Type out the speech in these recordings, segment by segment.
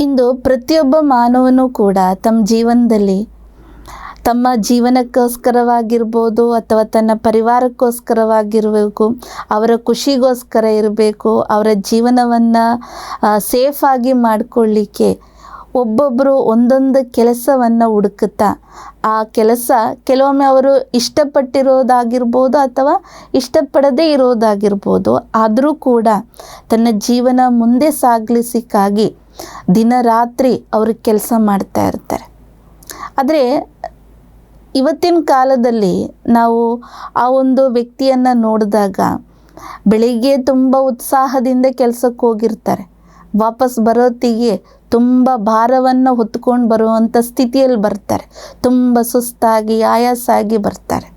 ಇಂದು ಪ್ರತಿಯೊಬ್ಬ ಮಾನವನು ಕೂಡ ತಮ್ಮ ಜೀವನಕ್ಕೋಸ್ಕರವಾಗಿರ್ಬೋದು ಅಥವಾ ತನ್ನ ಪರಿವಾರಕ್ಕೋಸ್ಕರವಾಗಿರಬೇಕು, ಅವರ ಖುಷಿಗೋಸ್ಕರ ಇರಬೇಕು, ಅವರ ಜೀವನವನ್ನು ಸೇಫಾಗಿ ಮಾಡಿಕೊಳ್ಳಿಕ್ಕೆ ಒಬ್ಬೊಬ್ಬರು ಒಂದೊಂದು ಕೆಲಸವನ್ನು ಹುಡುಕುತ್ತಾ ಆ ಕೆಲಸ ಕೆಲವೊಮ್ಮೆ ಅವರು ಇಷ್ಟಪಟ್ಟಿರೋದಾಗಿರ್ಬೋದು ಅಥವಾ ಇಷ್ಟಪಡದೇ ಇರೋದಾಗಿರ್ಬೋದು, ಆದರೂ ಕೂಡ ತನ್ನ ಜೀವನ ಮುಂದೆ ಸಾಗಿಸಲಿಕ್ಕಾಗಿ ದಿನ ರಾತ್ರಿ ಅವರು ಕೆಲಸ ಮಾಡ್ತಾ ಇರ್ತಾರೆ. ಆದರೆ ಇವತ್ತಿನ ಕಾಲದಲ್ಲಿ ನಾವು ಆ ಒಂದು ವ್ಯಕ್ತಿಯನ್ನು ನೋಡಿದಾಗ ಬೆಳಿಗ್ಗೆ ತುಂಬ ಉತ್ಸಾಹದಿಂದ ಕೆಲಸಕ್ಕೆ ಹೋಗಿರ್ತಾರೆ, ವಾಪಸ್ ಬರೋತ್ತಿಗೆ ತುಂಬ ಭಾರವನ್ನು ಹೊತ್ಕೊಂಡು ಬರುವಂಥ ಸ್ಥಿತಿಯಲ್ಲಿ ಬರ್ತಾರೆ, ತುಂಬ ಸುಸ್ತಾಗಿ ಆಯಾಸ ಆಗಿ ಬರ್ತಾರೆ.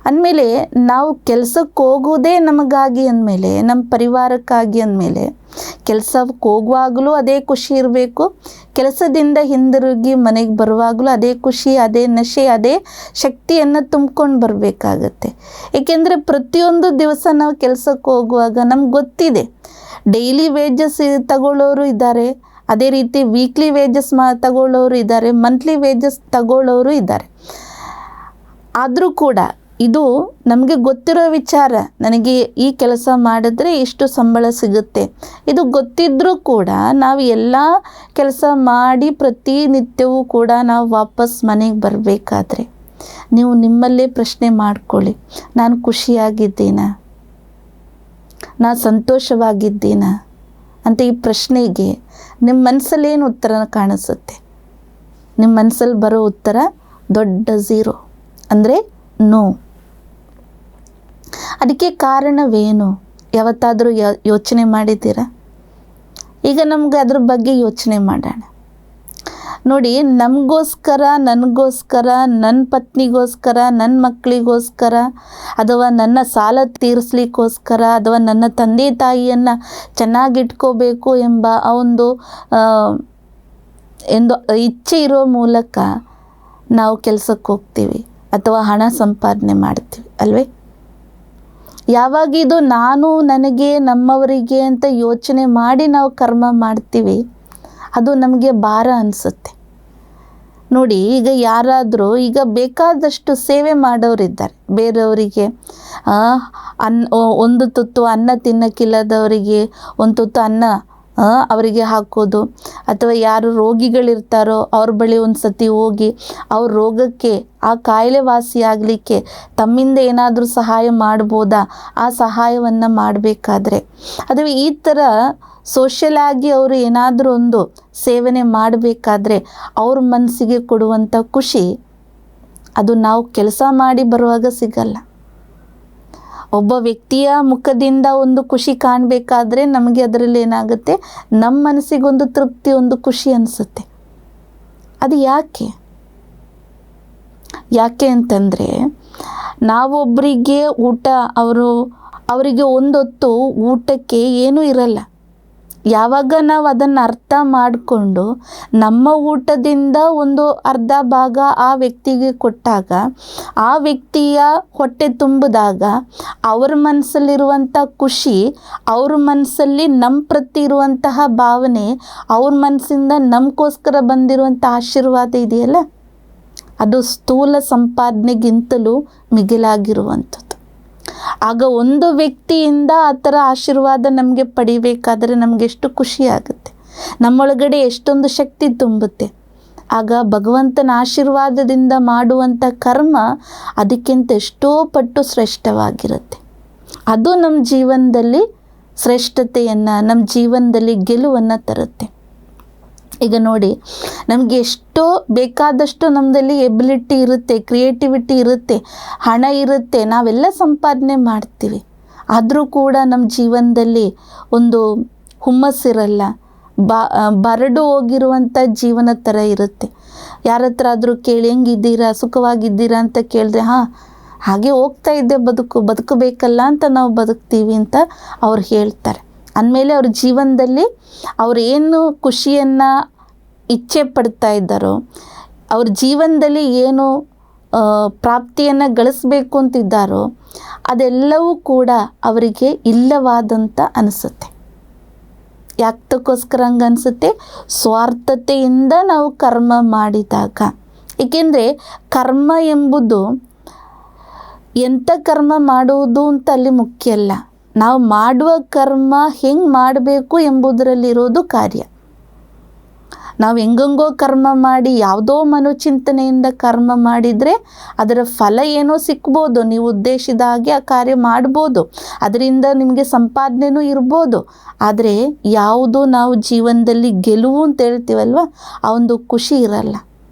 ಅಂದಮೇಲೆ ನಾವು ಕೆಲಸಕ್ಕೆ ಹೋಗೋದೇ ನಮಗಾಗಿ ಅಂದಮೇಲೆ, ನಮ್ಮ ಪರಿವಾರಕ್ಕಾಗಿ ಅಂದಮೇಲೆ ಕೆಲಸಕ್ಕೆ ಹೋಗುವಾಗಲೂ ಅದೇ ಖುಷಿ ಇರಬೇಕು, ಕೆಲಸದಿಂದ ಹಿಂದಿರುಗಿ ಮನೆಗೆ ಬರುವಾಗಲೂ ಅದೇ ಖುಷಿ, ಅದೇ ನಶೆ, ಅದೇ ಶಕ್ತಿಯನ್ನು ತುಂಬ್ಕೊಂಡು ಬರಬೇಕಾಗತ್ತೆ. ಏಕೆಂದರೆ ಪ್ರತಿಯೊಂದು ದಿವಸ ನಾವು ಕೆಲಸಕ್ಕೆ ಹೋಗುವಾಗ ನಮ್ಗೆ ಗೊತ್ತಿದೆ, ಡೈಲಿ ವೇಜಸ್ ತಗೊಳ್ಳೋರು ಇದ್ದಾರೆ, ಅದೇ ರೀತಿ ವೀಕ್ಲಿ ವೇಜಸ್ ತಗೊಳ್ಳೋರು ಇದ್ದಾರೆ, ಮಂತ್ಲಿ ವೇಜಸ್ ತಗೊಳ್ಳೋರು ಇದ್ದಾರೆ. ಆದರೂ ಕೂಡ ಇದು ನಮಗೆ ಗೊತ್ತಿರೋ ವಿಚಾರ, ನನಗೆ ಈ ಕೆಲಸ ಮಾಡಿದ್ರೆ ಇಷ್ಟು ಸಂಬಳ ಸಿಗುತ್ತೆ, ಇದು ಗೊತ್ತಿದ್ದರೂ ಕೂಡ ನಾವು ಎಲ್ಲ ಕೆಲಸ ಮಾಡಿ ಪ್ರತಿನಿತ್ಯವೂ ಕೂಡ ನಾವು ವಾಪಸ್ ಮನೆಗೆ ಬರಬೇಕಾದ್ರೆ ನೀವು ನಿಮ್ಮಲ್ಲೇ ಪ್ರಶ್ನೆ ಮಾಡ್ಕೊಳ್ಳಿ, ನಾನು ಖುಷಿಯಾಗಿದ್ದೀನಾ, ನಾನು ಸಂತೋಷವಾಗಿದ್ದೀನಾ ಅಂತ. ಈ ಪ್ರಶ್ನೆಗೆ ನಿಮ್ಮ ಮನಸ್ಸಲ್ಲಿ ಏನು ಉತ್ತರ ಕಾಣಿಸುತ್ತೆ? ನಿಮ್ಮ ಮನಸ್ಸಲ್ಲಿ ಬರೋ ಉತ್ತರ ದೊಡ್ಡ ಝೀರೋ, ಅಂದರೆ ನೋ. ಅದಕ್ಕೆ ಕಾರಣವೇನು ಯಾವತ್ತಾದರೂ ಯೋಚನೆ ಮಾಡಿದ್ದೀರಾ? ಈಗ ನಮಗೆ ಅದ್ರ ಬಗ್ಗೆ ಯೋಚನೆ ಮಾಡೋಣ. ನೋಡಿ, ನಮಗೋಸ್ಕರ, ನನಗೋಸ್ಕರ, ನನ್ನ ಪತ್ನಿಗೋಸ್ಕರ, ನನ್ನ ಮಕ್ಕಳಿಗೋಸ್ಕರ, ಅಥವಾ ನನ್ನ ಸಾಲ ತೀರಿಸ್ಲಿಕ್ಕೋಸ್ಕರ, ಅಥವಾ ನನ್ನ ತಂದೆ ತಾಯಿಯನ್ನು ಚೆನ್ನಾಗಿಟ್ಕೋಬೇಕು ಎಂಬ ಆ ಒಂದು ಇಚ್ಛೆ ಇರೋ ಮೂಲಕ ನಾವು ಕೆಲಸಕ್ಕೆ ಹೋಗ್ತೀವಿ ಅಥವಾ ಹಣ ಸಂಪಾದನೆ ಮಾಡ್ತೀವಿ ಅಲ್ವೇ? ಯಾವಾಗಿದು ನಾನು, ನನಗೆ, ನಮ್ಮವರಿಗೆ ಅಂತ ಯೋಚನೆ ಮಾಡಿ ನಾವು ಕರ್ಮ ಮಾಡ್ತೀವಿ, ಅದು ನಮಗೆ ಭಾರ ಅನಿಸುತ್ತೆ. ನೋಡಿ, ಈಗ ಯಾರಾದರೂ ಈಗ ಬೇಕಾದಷ್ಟು ಸೇವೆ ಮಾಡೋರಿದ್ದಾರೆ, ಬೇರೆಯವರಿಗೆ ಒಂದು ತುತ್ತು ಅನ್ನ ತಿನ್ನಕ್ಕಿಲ್ಲದವರಿಗೆ ಒಂದು ತುತ್ತು ಅನ್ನ ಅವರಿಗೆ ಹಾಕೋದು, ಅಥವಾ ಯಾರು ರೋಗಿಗಳಿರ್ತಾರೋ ಅವ್ರ ಬಳಿ ಒಂದು ಸತಿ ಹೋಗಿ ಅವ್ರ ರೋಗಕ್ಕೆ, ಆ ಕಾಯಿಲೆ ವಾಸಿಯಾಗಲಿಕ್ಕೆ ತಮ್ಮಿಂದ ಏನಾದರೂ ಸಹಾಯ ಮಾಡ್ಬೋದಾ, ಆ ಸಹಾಯವನ್ನು ಮಾಡಬೇಕಾದ್ರೆ, ಅಥವಾ ಈ ಥರ ಸೋಷಿಯಲ್ ಆಗಿ ಅವರು ಏನಾದರೂ ಒಂದು ಸೇವನೆ ಮಾಡಬೇಕಾದ್ರೆ ಅವ್ರ ಮನಸ್ಸಿಗೆ ಕೊಡುವಂಥ ಖುಷಿ ಅದು ನಾವು ಕೆಲಸ ಮಾಡಿ ಬರುವಾಗ ಸಿಗಲ್ಲ. ಒಬ್ಬ ವ್ಯಕ್ತಿಯ ಮುಖದಿಂದ ಒಂದು ಖುಷಿ ಕಾಣಬೇಕಾದ್ರೆ ನಮಗೆ ಅದರಲ್ಲಿ ಏನಾಗುತ್ತೆ, ನಮ್ಮ ಮನಸ್ಸಿಗೊಂದು ತೃಪ್ತಿ, ಒಂದು ಖುಷಿ ಅನಿಸುತ್ತೆ. ಅದು ಯಾಕೆ ಅಂತಂದರೆ, ನಾವೊಬ್ಬರಿಗೆ ಊಟ, ಅವರಿಗೆ ಒಂದೊತ್ತು ಊಟಕ್ಕೆ ಏನೂ ಇರಲ್ಲ. ಯಾವಾಗ ನಾವು ಅದನ್ನು ಅರ್ಥ ಮಾಡಿಕೊಂಡು ನಮ್ಮ ಊಟದಿಂದ ಒಂದು ಅರ್ಧ ಭಾಗ ಆ ವ್ಯಕ್ತಿಗೆ ಕೊಟ್ಟಾಗ, ಆ ವ್ಯಕ್ತಿಯ ಹೊಟ್ಟೆ ತುಂಬಿದಾಗ ಅವ್ರ ಮನಸ್ಸಲ್ಲಿರುವಂಥ ಖುಷಿ, ಅವ್ರ ಮನಸ್ಸಲ್ಲಿ ನಮ್ಮ ಪ್ರತಿ ಇರುವಂತಹ ಭಾವನೆ, ಅವ್ರ ಮನಸ್ಸಿಂದ ನಮಗೋಸ್ಕರ ಬಂದಿರುವಂಥ ಆಶೀರ್ವಾದ ಇದೆಯಲ್ಲ, ಅದು ಸ್ಥೂಲ ಸಂಪಾದನೆಗಿಂತಲೂ ಮಿಗಿಲಾಗಿರುವಂಥದ್ದು. ಆಗ ಒಂದು ವ್ಯಕ್ತಿಯಿಂದ ಆ ಥರ ಆಶೀರ್ವಾದ ನಮಗೆ ಪಡಿಬೇಕಾದರೆ ನಮಗೆ ಎಷ್ಟು ಖುಷಿ ಆಗುತ್ತೆ, ನಮ್ಮೊಳಗಡೆ ಎಷ್ಟೊಂದು ಶಕ್ತಿ ತುಂಬುತ್ತೆ. ಆಗ ಭಗವಂತನ ಆಶೀರ್ವಾದದಿಂದ ಮಾಡುವಂಥ ಕರ್ಮ ಅದಕ್ಕಿಂತ ಎಷ್ಟೋ ಪಟ್ಟು ಶ್ರೇಷ್ಠವಾಗಿರುತ್ತೆ. ಅದು ನಮ್ಮ ಜೀವನದಲ್ಲಿ ಶ್ರೇಷ್ಠತೆಯನ್ನು, ನಮ್ಮ ಜೀವನದಲ್ಲಿ ಗೆಲುವನ್ನು ತರುತ್ತೆ. ಈಗ ನೋಡಿ, ನಮಗೆ ಎಷ್ಟೋ ಬೇಕಾದಷ್ಟು ನಮ್ಮದಲ್ಲಿ ಎಬಿಲಿಟಿ ಇರುತ್ತೆ, ಕ್ರಿಯೇಟಿವಿಟಿ ಇರುತ್ತೆ, ಹಣ ಇರುತ್ತೆ, ನಾವೆಲ್ಲ ಸಂಪಾದನೆ ಮಾಡ್ತೀವಿ. ಆದರೂ ಕೂಡ ನಮ್ಮ ಜೀವನದಲ್ಲಿ ಒಂದು ಹುಮ್ಮಸ್ಸಿರಲ್ಲ, ಬರಡು ಹೋಗಿರುವಂಥ ಜೀವನ ಥರ ಇರುತ್ತೆ. ಯಾರ ಹತ್ರ ಆದರೂ ಕೇಳಿ, ಹೆಂಗಿದ್ದೀರಾ, ಸುಖವಾಗಿದ್ದೀರಾ ಅಂತ ಕೇಳಿದ್ರೆ, ಹಾಗೆ ಹೋಗ್ತಾ ಇದ್ದೆ, ಬದುಕಬೇಕಲ್ಲ ಅಂತ ನಾವು ಬದುಕ್ತೀವಿ ಅಂತ ಅವ್ರು ಹೇಳ್ತಾರೆ. ಅಂದಮೇಲೆ ಅವ್ರ ಜೀವನದಲ್ಲಿ ಅವ್ರು ಏನು ಖುಷಿಯನ್ನು ಇಚ್ಛೆ ಪಡ್ತಾ ಇದ್ದಾರೋ, ಅವ್ರ ಜೀವನದಲ್ಲಿ ಏನು ಪ್ರಾಪ್ತಿಯನ್ನು ಗಳಿಸ್ಬೇಕು ಅಂತಿದ್ದಾರೋ ಅದೆಲ್ಲವೂ ಕೂಡ ಅವರಿಗೆ ಇಲ್ಲವಾದಂಥ ಅನಿಸುತ್ತೆ. ಯಾತಕ್ಕೋಸ್ಕರ ಹಂಗನ್ಸುತ್ತೆ? ಸ್ವಾರ್ಥತೆಯಿಂದ ನಾವು ಕರ್ಮ ಮಾಡಿದಾಗ. ಏಕೆಂದರೆ ಕರ್ಮ ಎಂಬುದು ಎಂಥ ಕರ್ಮ ಮಾಡುವುದು ಅಂತ ಅಲ್ಲಿ ಮುಖ್ಯ ಅಲ್ಲ, ನಾವು ಮಾಡುವ ಕರ್ಮ ಹೆಂಗೆ ಮಾಡಬೇಕು ಎಂಬುದರಲ್ಲಿರೋದು ಕಾರ್ಯ. ನಾವು ಹೆಂಗಂಗೋ ಕರ್ಮ ಮಾಡಿ ಯಾವುದೋ ಮನೋಚಿಂತನೆಯಿಂದ ಕರ್ಮ ಮಾಡಿದರೆ ಅದರ ಫಲ ಏನೋ ಸಿಕ್ಬೋದು, ನೀವು ಉದ್ದೇಶಿದ ಹಾಗೆ ಆ ಕಾರ್ಯ ಮಾಡ್ಬೋದು, ಅದರಿಂದ ನಿಮಗೆ ಸಂಪಾದನೆಯೂ ಇರ್ಬೋದು. ಆದರೆ ಯಾವುದು ನಾವು ಜೀವನದಲ್ಲಿ ಗೆಲುವು ಅಂತ ಹೇಳ್ತೀವಲ್ವ, ಆ ಒಂದು ಖುಷಿ ಇರಲ್ಲ,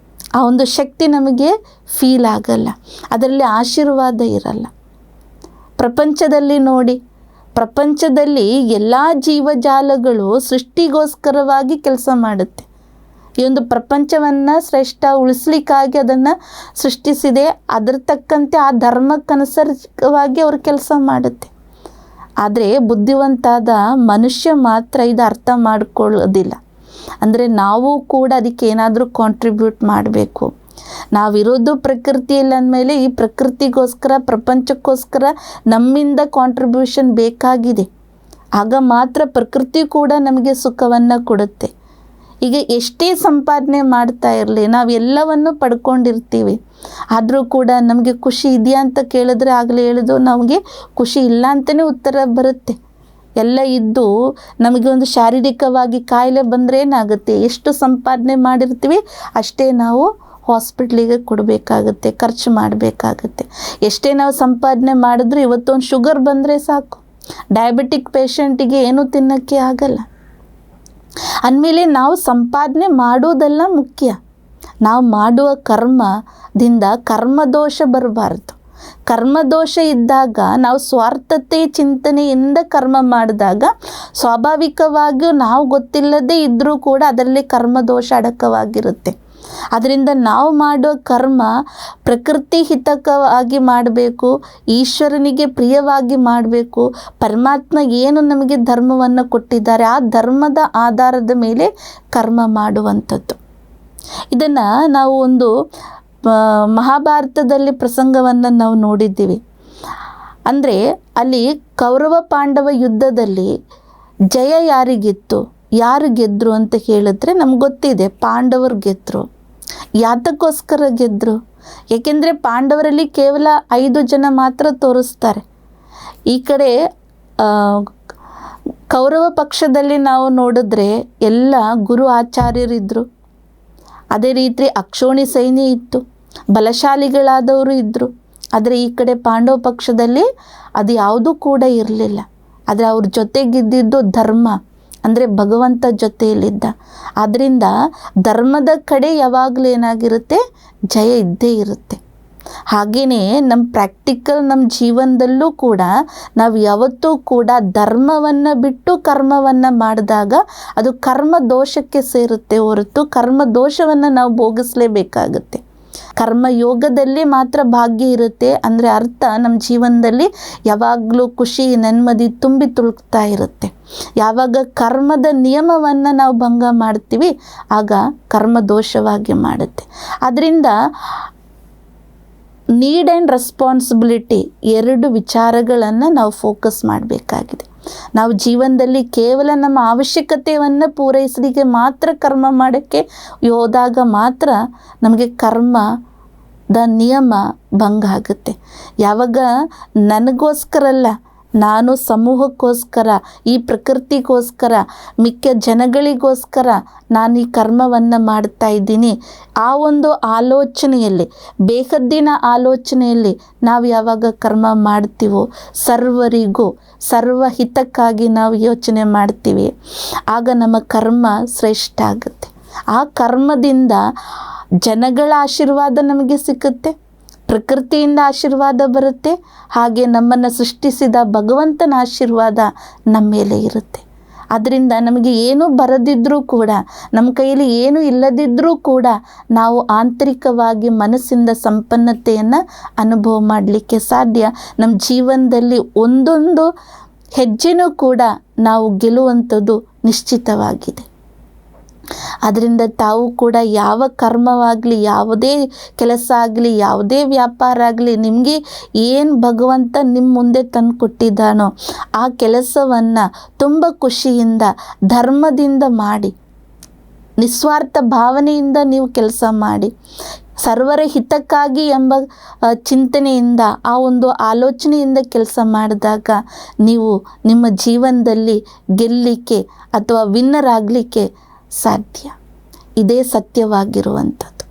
ಆ ಒಂದು ಶಕ್ತಿ ನಮಗೆ ಫೀಲ್ ಆಗಲ್ಲ, ಅದರಲ್ಲಿ ಆಶೀರ್ವಾದ ಇರಲ್ಲ. ಪ್ರಪಂಚದಲ್ಲಿ ನೋಡಿ, ಪ್ರಪಂಚದಲ್ಲಿ ಎಲ್ಲ ಜೀವಜಾಲಗಳು ಸೃಷ್ಟಿಗೋಸ್ಕರವಾಗಿ ಕೆಲಸ ಮಾಡುತ್ತೆ. ಈ ಒಂದು ಪ್ರಪಂಚವನ್ನು ಶ್ರೇಷ್ಠ ಉಳಿಸ್ಲಿಕ್ಕಾಗಿ ಅದನ್ನು ಸೃಷ್ಟಿಸಿದೆ, ಅದರ ತಕ್ಕಂತೆ ಆ ಧರ್ಮಕ್ಕನುಸಾರವಾಗಿ ಅವರು ಕೆಲಸ ಮಾಡುತ್ತೆ. ಆದರೆ ಬುದ್ಧಿವಂತಾದ ಮನುಷ್ಯ ಮಾತ್ರ ಇದು ಅರ್ಥ ಮಾಡಿಕೊಳ್ಳೋದಿಲ್ಲ. ಅಂದರೆ ನಾವು ಕೂಡ ಅದಕ್ಕೆ ಏನಾದರೂ ಕಾಂಟ್ರಿಬ್ಯೂಟ್ ಮಾಡಬೇಕು. ನಾವಿರೋದು ಪ್ರಕೃತಿಯಲ್ಲಿ ಅಂದಮೇಲೆ ಈ ಪ್ರಕೃತಿಗೋಸ್ಕರ, ಪ್ರಪಂಚಕ್ಕೋಸ್ಕರ ನಮ್ಮಿಂದ ಕಾಂಟ್ರಿಬ್ಯೂಷನ್ ಬೇಕಾಗಿದೆ. ಆಗ ಮಾತ್ರ ಪ್ರಕೃತಿ ಕೂಡ ನಮಗೆ ಸುಖವನ್ನು ಕೊಡುತ್ತೆ. ಈಗ ಎಷ್ಟೇ ಸಂಪಾದನೆ ಮಾಡ್ತಾ ಇರಲಿ, ನಾವೆಲ್ಲವನ್ನು ಪಡ್ಕೊಂಡಿರ್ತೀವಿ, ಆದರೂ ಕೂಡ ನಮಗೆ ಖುಷಿ ಇದೆಯಾ ಅಂತ ಕೇಳಿದ್ರೆ ಆಗಲೇ ಹೇಳಿದ್ದು ನಮಗೆ ಖುಷಿ ಇಲ್ಲ ಅಂತಲೇ ಉತ್ತರ ಬರುತ್ತೆ. ಎಲ್ಲ ಇದ್ದು ನಮಗೆ ಒಂದು ಶಾರೀರಿಕವಾಗಿ ಕಾಯಿಲೆ ಬಂದರೆ ಏನಾಗುತ್ತೆ? ಎಷ್ಟು ಸಂಪಾದನೆ ಮಾಡಿರ್ತೀವಿ ಅಷ್ಟೇ ನಾವು ಹಾಸ್ಪಿಟ್ಲಿಗೆ ಕೊಡಬೇಕಾಗುತ್ತೆ, ಖರ್ಚು ಮಾಡಬೇಕಾಗುತ್ತೆ. ಎಷ್ಟೇ ನಾವು ಸಂಪಾದನೆ ಮಾಡಿದ್ರೂ ಇವತ್ತೊಂದು ಶುಗರ್ ಬಂದರೆ ಸಾಕು, ಡಯಾಬಿಟಿಕ್ ಪೇಷಂಟಿಗೆ ಏನೂ ತಿನ್ನೋಕ್ಕೆ ಆಗಲ್ಲ. ಅಂದಮೇಲೆ ನಾವು ಸಂಪಾದನೆ ಮಾಡೋದೆಲ್ಲ ಮುಖ್ಯ, ನಾವು ಮಾಡುವ ಕರ್ಮದಿಂದ ಕರ್ಮದೋಷ ಬರಬಾರ್ದು. ಕರ್ಮದೋಷ ಇದ್ದಾಗ ನಾವು ಸ್ವಾರ್ಥತೆ ಚಿಂತನೆಯಿಂದ ಕರ್ಮ ಮಾಡಿದಾಗ ಸ್ವಾಭಾವಿಕವಾಗಿಯೂ ನಾವು ಗೊತ್ತಿಲ್ಲದೇ ಇದ್ದರೂ ಕೂಡ ಅದರಲ್ಲಿ ಕರ್ಮದೋಷ ಅಡಕವಾಗಿರುತ್ತೆ. ಅದರಿಂದ ನಾವು ಮಾಡೋ ಕರ್ಮ ಪ್ರಕೃತಿ ಹಿತಕವಾಗಿ ಮಾಡಬೇಕು, ಈಶ್ವರನಿಗೆ ಪ್ರಿಯವಾಗಿ ಮಾಡಬೇಕು. ಪರಮಾತ್ಮ ಏನು ನಮಗೆ ಧರ್ಮವನ್ನು ಕೊಟ್ಟಿದ್ದಾರೆ ಆ ಧರ್ಮದ ಆಧಾರದ ಮೇಲೆ ಕರ್ಮ ಮಾಡುವಂಥದ್ದು. ಇದನ್ನು ನಾವು ಒಂದು ಮಹಾಭಾರತದಲ್ಲಿ ಪ್ರಸಂಗವನ್ನು ನಾವು ನೋಡಿದ್ದೀವಿ. ಅಂದರೆ ಅಲ್ಲಿ ಕೌರವ ಪಾಂಡವ ಯುದ್ಧದಲ್ಲಿ ಜಯ ಯಾರಿಗಿತ್ತು, ಯಾರು ಗೆದ್ದರು ಅಂತ ಹೇಳಿದ್ರೆ ನಮ್ಗೆ ಗೊತ್ತಿದೆ, ಪಾಂಡವರು ಗೆದ್ದರು. ಯಾತಕ್ಕೋಸ್ಕರ ಗೆದ್ದರು? ಏಕೆಂದರೆ ಪಾಂಡವರಲ್ಲಿ ಕೇವಲ 5 ಜನ ಮಾತ್ರ ತೋರಿಸ್ತಾರೆ. ಈ ಕಡೆ ಕೌರವ ಪಕ್ಷದಲ್ಲಿ ನಾವು ನೋಡಿದ್ರೆ ಎಲ್ಲ ಗುರು ಆಚಾರ್ಯರಿದ್ದರು, ಅದೇ ರೀತಿ ಅಕ್ಷೋಣಿ ಸೈನ್ಯ ಇತ್ತು, ಬಲಶಾಲಿಗಳಾದವರು ಇದ್ದರು. ಆದರೆ ಈ ಕಡೆ ಪಾಂಡವ ಪಕ್ಷದಲ್ಲಿ ಅದು ಯಾವುದೂ ಕೂಡ ಇರಲಿಲ್ಲ. ಆದರೆ ಅವ್ರ ಜೊತೆಗಿದ್ದಿದ್ದು ಧರ್ಮ, ಅಂದರೆ ಭಗವಂತ ಜೊತೆಯಲ್ಲಿದ್ದ. ಆದ್ದರಿಂದ ಧರ್ಮದ ಕಡೆ ಯಾವಾಗಲೂ ಏನಾಗಿರುತ್ತೆ? ಜಯ ಇದ್ದೇ ಇರುತ್ತೆ. ಹಾಗೆಯೇ ನಮ್ಮ ಪ್ರಾಕ್ಟಿಕಲ್ ನಮ್ಮ ಜೀವನದಲ್ಲೂ ಕೂಡ ನಾವು ಯಾವತ್ತೂ ಕೂಡ ಧರ್ಮವನ್ನು ಬಿಟ್ಟು ಕರ್ಮವನ್ನು ಮಾಡಿದಾಗ ಅದು ಕರ್ಮ ದೋಷಕ್ಕೆ ಸೇರುತ್ತೆ ಹೊರತು ಕರ್ಮ ದೋಷವನ್ನು ನಾವು ಭೋಗಿಸಲೇಬೇಕಾಗುತ್ತೆ. ಕರ್ಮಯೋಗದಲ್ಲಿ ಮಾತ್ರ ಭಾಗ್ಯ ಇರುತ್ತೆ. ಅಂದರೆ ಅರ್ಥ ನಮ್ಮ ಜೀವನದಲ್ಲಿ ಯಾವಾಗಲೂ ಖುಷಿ ನೆಮ್ಮದಿ ತುಂಬಿ ತುಳುಕ್ತಾ ಇರುತ್ತೆ. ಯಾವಾಗ ಕರ್ಮದ ನಿಯಮವನ್ನು ನಾವು ಭಂಗ ಮಾಡ್ತೀವಿ ಆಗ ಕರ್ಮ ದೋಷವಾಗಿ ಮಾಡುತ್ತೆ. ಅದರಿಂದ ನೀಡ್ ಆ್ಯಂಡ್ ರೆಸ್ಪಾನ್ಸಿಬಿಲಿಟಿ 2 ವಿಚಾರಗಳನ್ನು ನಾವು ಫೋಕಸ್ ಮಾಡಬೇಕಾಗಿದೆ. ನಾವು ಜೀವನದಲ್ಲಿ ಕೇವಲ ನಮ್ಮ ಅವಶ್ಯಕತೆಯನ್ನು ಪೂರೈಸಲಿಕ್ಕೆ ಮಾತ್ರ ಕರ್ಮ ಮಾಡೋಕ್ಕೆ ಹೋದಾಗ ಮಾತ್ರ ನಮಗೆ ಕರ್ಮದ ನಿಯಮ ಭಂಗ ಆಗುತ್ತೆ. ಯಾವಾಗ ನನಗೋಸ್ಕರಲ್ಲ, ನಾನು ಸಮೂಹಕ್ಕೋಸ್ಕರ, ಈ ಪ್ರಕೃತಿಗೋಸ್ಕರ, ಮಿಕ್ಕ ಜನಗಳಿಗೋಸ್ಕರ ನಾನು ಈ ಕರ್ಮವನ್ನು ಮಾಡ್ತಾ ಇದ್ದೀನಿ, ಆ ಒಂದು ಆಲೋಚನೆಯಲ್ಲಿ, ಬೇಹದ್ದಿನ ಆಲೋಚನೆಯಲ್ಲಿ ನಾವು ಯಾವಾಗ ಕರ್ಮ ಮಾಡ್ತೀವೋ, ಸರ್ವರಿಗೂ ಸರ್ವಹಿತಕ್ಕಾಗಿ ನಾವು ಯೋಚನೆ ಮಾಡ್ತೀವಿ, ಆಗ ನಮ್ಮ ಕರ್ಮ ಶ್ರೇಷ್ಠ ಆಗುತ್ತೆ. ಆ ಕರ್ಮದಿಂದ ಜನಗಳ ಆಶೀರ್ವಾದ ನಮಗೆ ಸಿಕ್ಕುತ್ತೆ, ಪ್ರಕೃತಿಯಿಂದ ಆಶೀರ್ವಾದ ಬರುತ್ತೆ, ಹಾಗೆ ನಮ್ಮನ್ನು ಸೃಷ್ಟಿಸಿದ ಭಗವಂತನ ಆಶೀರ್ವಾದ ನಮ್ಮ ಮೇಲೆ ಇರುತ್ತೆ. ಅದರಿಂದ ನಮಗೆ ಏನೂ ಬರದಿದ್ದರೂ ಕೂಡ, ನಮ್ಮ ಕೈಯಲ್ಲಿ ಏನೂ ಇಲ್ಲದಿದ್ದರೂ ಕೂಡ ನಾವು ಆಂತರಿಕವಾಗಿ ಮನಸ್ಸಿಂದ ಸಂಪನ್ನತೆಯನ್ನು ಅನುಭವ ಮಾಡಲಿಕ್ಕೆ ಸಾಧ್ಯ. ನಮ್ಮ ಜೀವನದಲ್ಲಿ ಒಂದೊಂದು ಹೆಜ್ಜೆನೂ ಕೂಡ ನಾವು ಗೆಲ್ಲುವಂಥದ್ದು ನಿಶ್ಚಿತವಾಗಿದೆ. ಅದರಿಂದ ತಾವು ಕೂಡ ಯಾವ ಕರ್ಮವಾಗಲಿ, ಯಾವುದೇ ಕೆಲಸ ಆಗಲಿ, ಯಾವುದೇ ವ್ಯಾಪಾರ ಆಗಲಿ, ನಿಮಗೆ ಏನು ಭಗವಂತ ನಿಮ್ಮ ಮುಂದೆ ತಂದು ಕೊಟ್ಟಿದ್ದಾನೋ ಆ ಕೆಲಸವನ್ನು ತುಂಬ ಖುಷಿಯಿಂದ ಧರ್ಮದಿಂದ ಮಾಡಿ, ನಿಸ್ವಾರ್ಥ ಭಾವನೆಯಿಂದ ನೀವು ಕೆಲಸ ಮಾಡಿ, ಸರ್ವರ ಹಿತಕ್ಕಾಗಿ ಎಂಬ ಚಿಂತನೆಯಿಂದ, ಆ ಒಂದು ಆಲೋಚನೆಯಿಂದ ಕೆಲಸ ಮಾಡಿದಾಗ ನೀವು ನಿಮ್ಮ ಜೀವನದಲ್ಲಿ ಗೆಲ್ಲಲಿಕ್ಕೆ ಅಥವಾ ವಿನ್ನರ್ ಆಗಲಿಕ್ಕೆ ಸಾಧ್ಯ. ಇದೇ ಸತ್ಯವಾಗಿರುವಂಥದ್ದು.